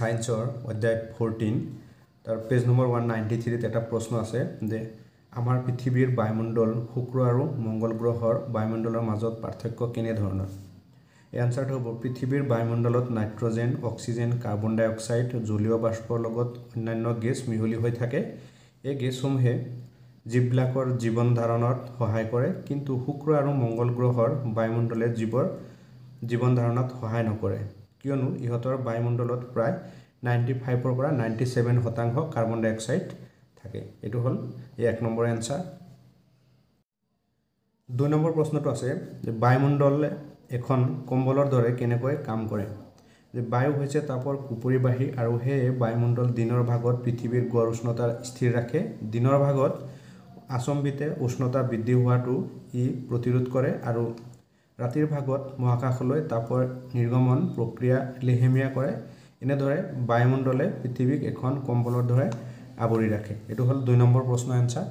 সায়েন্সৰ অধ্যায় 14 তাৰ page number 193 ত এটা প্ৰশ্ন আছে যে আমাৰ পৃথিৱীৰ বায়ুমণ্ডল শুক্ৰ আৰু মংগল গ্ৰহৰ বায়ুমণ্ডলৰ মাজত পাৰ্থক্য কেনে ধৰণৰ এই আনসাৰটো হ'ব পৃথিৱীৰ বায়ুমণ্ডলত নাইট্ৰজেন অক্সিজেন কাৰ্বন ডাই অক্সাইড জলীয় বাষ্পৰ লগত অন্যান্য গেছ মিহলি হৈ থাকে এই গেছসমূহে জীৱবিলাকৰ জীৱন ধাৰণত সহায় কৰে কিন্তু শুক্ৰ আৰু মংগল গ্ৰহৰ বায়ুমণ্ডলে জীৱন ধাৰণত সহায় নকৰে কিয়নো ইহতৰ বায়ুমণ্ডলত প্ৰায় 95 ৰ পৰা 97% কাৰ্বন ডাই অক্সাইড থাকে এটো হল এই এক নম্বৰ আনসাৰ দুই নম্বৰ প্ৰশ্নটো আছে যে বায়ুমণ্ডলে এখন কম্বলৰ দৰে কেনেকৈ কাম কৰে যে বায়ু হৈছে তাপৰ কুপৰিবাহী আৰু হে বায়ুমণ্ডল দিনৰ ভাগত পৃথিৱীৰ গড় উষ্ণতা স্থিৰ ৰাখে দিনৰ ভাগত আচম্বিতে উষ্ণতা বৃদ্ধি হোৱাটো ই প্ৰতিৰোধ কৰে আৰু ৰাতিৰ ভাগত মহাকাশলৈ তাপৰ নিৰ্গমন প্ৰক্ৰিয়া লেহেমিয়া কৰে এনেদৰে বায়ুমণ্ডলে পৃথিৱীক এখন কম্বলৰ দৰে আৱৰি ৰাখে এটো হল দুই নম্বৰ প্ৰশ্ন আনসাৰ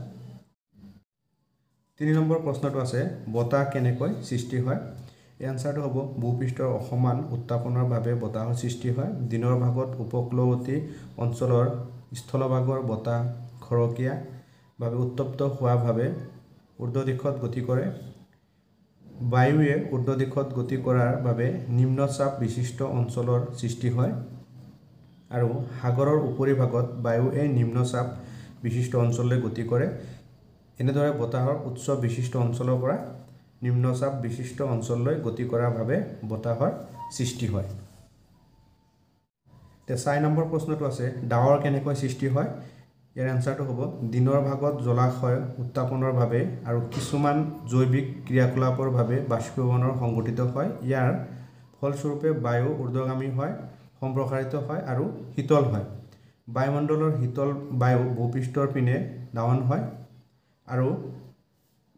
তিনি নম্বৰ প্ৰশ্নটো আছে বতাহ কেনেকৈ সৃষ্টি হয় এই আনসাৰটো হ'ব ভূপৃষ্ঠৰ অসমান উত্তাপনৰ বাবে বতাহৰ সৃষ্টি হয় দিনৰ ভাগত উপকূলৱৰ্তী অঞ্চলৰ স্থলভাগৰ বতাহ খৰকীয়া ভাবে উত্তপ্ত হোৱা ভাবে ঊৰ্ধ্ব দিশত গতি কৰে বায়ুৱে ঊৰ্ধ্ব দিশত গতি কৰাৰ বাবে নিম্নচাপ বিশিষ্ট অঞ্চলৰ সৃষ্টি হয় আৰু সাগৰৰ উপৰিভাগত বায়ু এই নিম্নচাপ বিশিষ্ট অঞ্চললৈ গতি কৰে এনেদৰে বতাহৰ উচ্চ বিশিষ্ট অঞ্চলৰ পৰা নিম্নচাপ বিশিষ্ট অঞ্চললৈ গতি কৰাৰ বাবে বতাহৰ সৃষ্টি হয় তে 4 নম্বৰ প্ৰশ্নটো আছে ডাৱৰ কেনেকৈ সৃষ্টি হয় ইয়াৰ আনসাৰটো হ'ব দিনৰ ভাগত জলাশয় উত্তাপনৰ বাবে আৰু কিছুমান জৈৱিক ক্ৰিয়াকলাপৰ বাবে বাষ্পীভৱনৰ সংঘটিত হয় ইয়াৰ ফলস্বৰূপে বায়ু ঊৰ্ধ্বগামী হয় সম্প্ৰসাৰিত হয় আৰু শীতল হয় বায়ুমণ্ডলৰ শীতল বায়ু ভূপৃষ্ঠৰ পিনে দাৱন হয় আৰু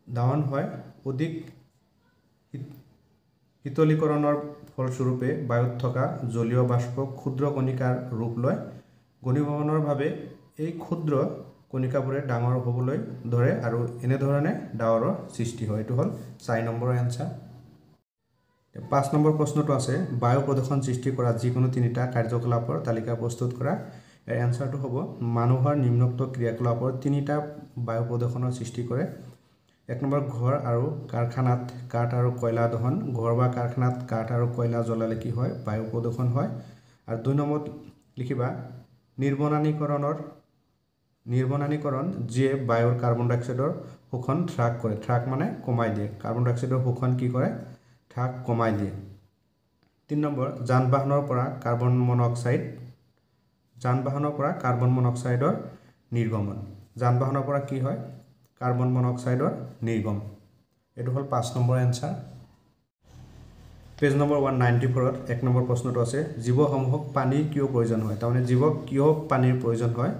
দাৱন হয় অধিক শীতলীকৰণৰ ফলস্বৰূপে বায়ুত থকা জলীয় বাষ্প ক্ষুদ্ৰ কণিকাৰ ৰূপ লয় ঘনীভৱনৰ বাবে এই ক্ষুদ্ৰ কণিকাবোৰে ডাঙৰ হ'বলৈ ধৰে আৰু এনে ধৰণে ডাৱৰৰ সৃষ্টি হয় এটো হল 4 নম্বৰৰ আনসাৰ 5 নম্বৰ প্ৰশ্নটো আছে বায়ু প্ৰদূষণ সৃষ্টি কৰা যিকোনো তিনিটা কাৰ্যকলাপৰ তালিকা প্ৰস্তুত কৰা এই আনসাৰটো হ'ব মানুহৰ নিম্নোক্ত ক্ৰিয়াকলাপৰ তিনিটা বায়ু প্ৰদূষণৰ সৃষ্টি কৰে এক নম্বৰ ঘৰ আৰু কাৰখানাত কাঠ আৰু কয়লা দহন ঘৰ বা কাৰখানাত কাঠ আৰু কয়লা জ্বলালে কি হয় বায়ু প্ৰদূষণ হয় আৰু দুই নম্বৰত লিখিবা নিৰ্বনানীকৰণ যিয়ে বায়ুৰ কাৰ্বন ডাই অক্সাইডৰ শোষণ হ্ৰাস কৰে হ্ৰাস মানে কমাই দিয়ে কাৰ্বন ডাই অক্সাইডৰ শোষণ কি কৰে হ্ৰাস কমাই দিয়ে 3 নম্বৰ যান-বাহনৰ পৰা কাৰ্বন মনক্সাইডৰ নিৰ্গমন যান-বাহনৰ পৰা কি হয় কাৰ্বন মনক্সাইডৰ নিৰ্গমন এটো হল 5 নম্বৰ আনসাৰ পেজ নম্বৰ 194 ত এক নম্বৰ প্ৰশ্নটো আছে জীৱসমূহক পানী কিয় প্ৰয়োজন হয় তাৰমানে জীৱক কিয় পানীৰ প্ৰয়োজন হয়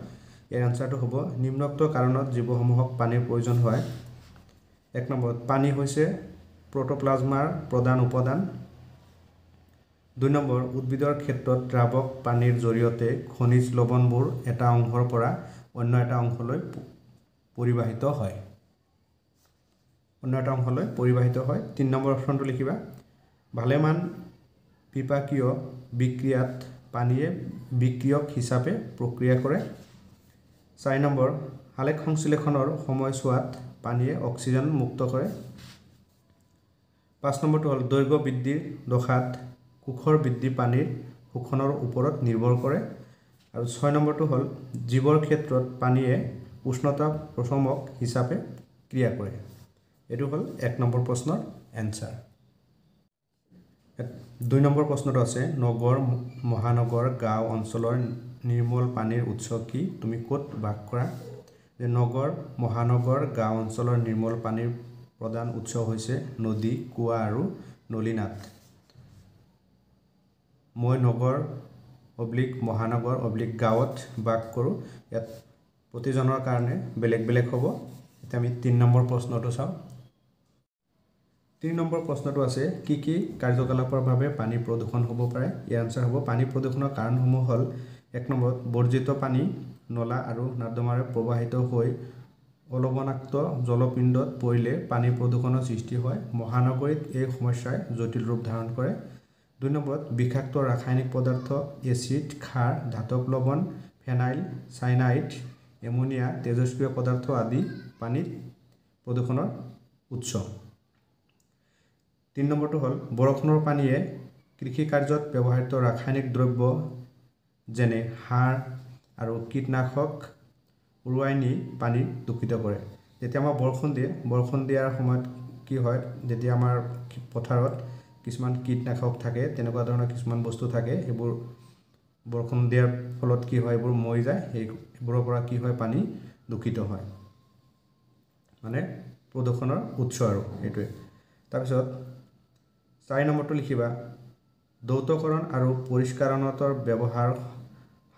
এই আনসাৰটো হ'ব নিম্নোক্ত কাৰণত জীৱসমূহক পানীৰ প্ৰয়োজন হয় এক নম্বৰ পানী হৈছে প্ৰটোপ্লাজমাৰ প্ৰধান উপাদান দুই নম্বৰ উদ্ভিদৰ ক্ষেত্ৰত দ্ৰাৱক পানীৰ জৰিয়তে খনিজ লৱণবোৰ এটা অংশৰ পৰা অন্য এটা অংশলৈ পৰিবাহিত হয় 3 নম্বৰ অপচনটো লিখিবা ভালেমান বিপাকীয় বিক্ৰিয়াত পানীয়ে বিক্ৰিয়ক হিচাপে প্ৰক্ৰিয়া কৰে 4 নম্বৰ আলেখ সংশ্লেষণৰ সময়ছোৱাত পানীয়ে অক্সিজেন মুক্ত কৰে 5 নম্বৰটো হল দৈৰ্ঘ্য বৃদ্ধিৰ দশাত কোষৰ বৃদ্ধি পানীৰ শোষণৰ ওপৰত নিৰ্ভৰ কৰে আৰু 6 নম্বৰটো হল জীৱৰ ক্ষেত্ৰত পানীয়ে উষ্ণতা প্ৰশমক হিচাপে ক্ৰিয়া কৰে এটো হল 1 নম্বৰ প্ৰশ্নৰ আনসাৰ 2 নম্বৰ প্ৰশ্নটো আছে নগৰ মহানগৰ গাঁও অঞ্চলৰ নিৰ্মল পানীৰ উৎস কি তুমি ক'ত বাস কৰা যে নগৰ মহানগৰ গাঁও অঞ্চলৰ নিৰ্মল পানীৰ প্ৰধান উৎস হৈছে নদী কুঁৱা আৰু নলীনাদ মই নগৰ মহানগৰ গাঁৱত বাস কৰোঁ ইয়াত প্ৰতিজনৰ কাৰণে বেলেগ বেলেগ হ'ব এতিয়া আমি 3 নম্বৰ প্ৰশ্নটো চাওঁ 3 নম্বৰ প্ৰশ্নটো আছে কি কাৰ্যকলাপৰ বাবে পানী প্ৰদূষণ হ'ব পাৰে ইয়াৰ আনসাৰ হ'ব পানী প্ৰদূষণৰ কাৰণসমূহ হল এক নম্বৰ বৰ্জিত পানী নলা আৰু নৰ্দমাৰে প্ৰবাহিত হৈ অলৱণাক্ত জলপিণ্ডত পৰিলে পানী প্ৰদূষণৰ সৃষ্টি হয় মহানগৰীত এই সমস্যাই জটিল ৰূপ ধাৰণ কৰে 2 নম্বৰত বিষাক্ত ৰাসায়নিক পদাৰ্থ এচিড ক্ষাৰ ধাতব লৱণ ফেনাইল সাইনাইড এমোনিয়া তেজস্ক্ৰিয় পদাৰ্থ আদি পানীত প্ৰদূষণৰ উৎস 3 নম্বৰটো হ'ল বৰষুণৰ পানীয়ে কৃষি কাৰ্যত ব্যৱহৃত ৰাসায়নিক দ্ৰব্য যেনে সাৰ আৰু কীটনাশক উৰুৱাই নি পানী দূষিত কৰে যেতিয়া আমাৰ বৰষুণ দিয়াৰ সময়ত কি হয় যেতিয়া আমাৰ পথাৰত কিছুমান কীটনাশক থাকে তেনেকুৱা ধৰণৰ কিছুমান বস্তু থাকে এইবোৰ বৰষুণ দিয়াৰ ফলত কি হয় এইবোৰ মৰি যায় এইবোৰৰ পৰা কি হয় পানী দূষিত হয় মানে প্ৰদূষণৰ উৎস আৰু এইটোৱে তাৰপিছত 4 নম্বৰটো লিখিবা দৌতকৰণ আৰু পৰিষ্কাৰণতৰ ব্যৱহাৰ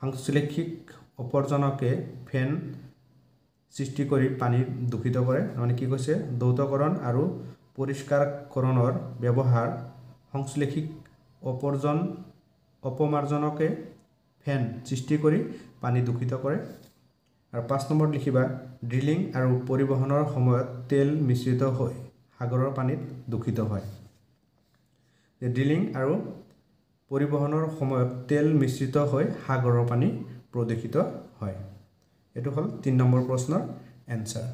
সাংশ্লেষিক অপৰজনকে ফেন সৃষ্টি কৰি পানী দূষিত কৰে মানে কি কৈছে দৌতকৰণ আৰু পৰিষ্কাৰকৰণৰ ব্যৱহাৰ সংশ্লেষিক অপমাৰ্জনকে ফেন সৃষ্টি কৰি পানী দূষিত কৰে আৰু 5 নম্বৰত লিখিবা ড্ৰিলিং আৰু পৰিবহনৰ সময়ত তেল মিশ্ৰিত হৈ সাগৰৰ পানীত দূষিত হয় যে ড্ৰিলিং আৰু পৰিবহনৰ সময়ত তেল মিশ্ৰিত হৈ সাগৰৰ পানী প্ৰদূষিত হয় এটো হ'ল 3 নম্বৰ প্ৰশ্নৰ এনসাৰ